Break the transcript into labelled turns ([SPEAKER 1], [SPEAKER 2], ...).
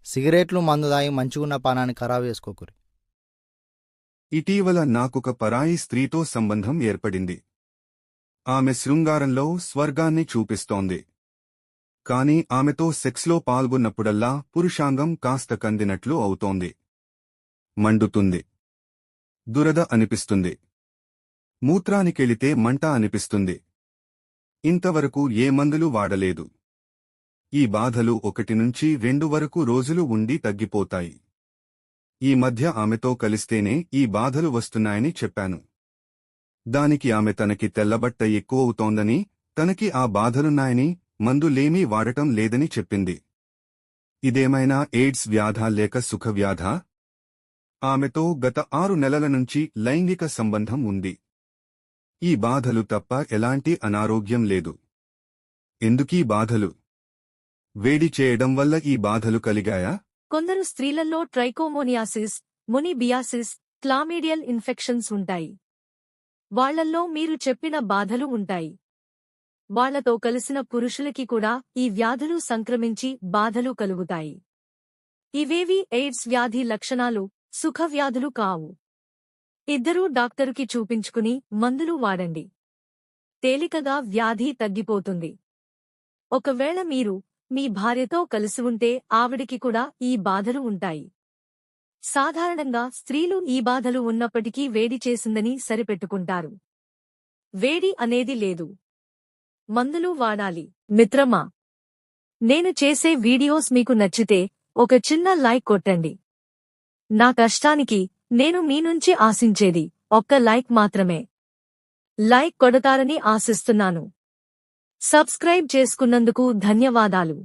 [SPEAKER 1] సిగరెట్లు మందు దాగి మంచిగున్న పానాన్ని ఖరాబు చేసుకోకురి.
[SPEAKER 2] ఇటీవల నాకొక పరాయి స్త్రీతో సంబంధం ఏర్పడింది. ఆమె శృంగారంలో స్వర్గాన్ని చూపిస్తోంది. కాని ఆమెతో సెక్స్లో పాల్గొన్నప్పుడల్లా పురుషాంగం కాస్త కందినట్లు అవుతోంది. మండుతుంది. దురద అనిపిస్తుంది. మూత్రానికెళితే మంట అనిపిస్తుంది. ఇంతవరకు ఏ మందులు వాడలేదు. ఈ బాధలు 1 నుంచి 2 వరకు రోజులు ఉండి తగ్గిపోతాయి. ఈ మధ్య ఆమెతో కలిస్తేనే ఈ బాధలు వస్తున్నాయని చెప్పాను. దానికి ఆమె తనకి తెల్లబట్ట ఎక్కువవుతోందని, తనకి ఆ బాధలున్నాయని, మందులేమీ వాడటం లేదని చెప్పింది. ఇదేమైనా ఎయిడ్స్ వ్యాధా లేక సుఖవ్యాధా? ఆమెతో గత 6 నెలల నుంచి లైంగిక సంబంధం ఉంది. ఈ బాధలు తప్ప ఎలాంటి అనారోగ్యం లేదు. ఎందుకీ బాధలు? వేడి చేయడం వల్ల ఈ బాధలు కలిగాయా?
[SPEAKER 3] కొందరు స్త్రీలలో ట్రైకోమోనియాసిస్, మొనిబియాసిస్, క్లామిడియల్ ఇన్ఫెక్షన్స్ ఉంటాయి. వాళ్లల్లో మీరు చెప్పిన బాధలు ఉంటాయి. వాళ్లతో కలిసిన పురుషులకి కూడా ఈ వ్యాధులు సంక్రమించి బాధలు కలుగుతాయి. ఇవేవి ఎయిడ్స్ వ్యాధి లక్షణాలు, సుఖవ్యాధులు కావు. ఇద్దరూ డాక్టరుకి చూపించుకుని మందులు వాడండి. తేలికగా వ్యాధి తగ్గిపోతుంది. ఒకవేళ మీరు మీ భార్యతో కలిసి ఉంటే ఆవిడికి కూడా ఈ బాధలు ఉంటాయి. సాధారణంగా స్త్రీలు ఈ బాధలు ఉన్నప్పటికీ వేడి చేసిందని సరిపెట్టుకుంటారు. వేడి అనేది లేదు. మందులు వాడాలి. మిత్రమా, నేను చేసే వీడియోస్ మీకు నచ్చితే ఒక చిన్న లైక్ కొట్టండి. నా కష్టానికి నేను మీ నుంచి ఆశించేది ఒక్క లైక్ మాత్రమే. లైక్ కొడతారని ఆశిస్తున్నాను. సబ్స్క్రైబ్ చేసుకున్నందుకు ధన్యవాదాలు.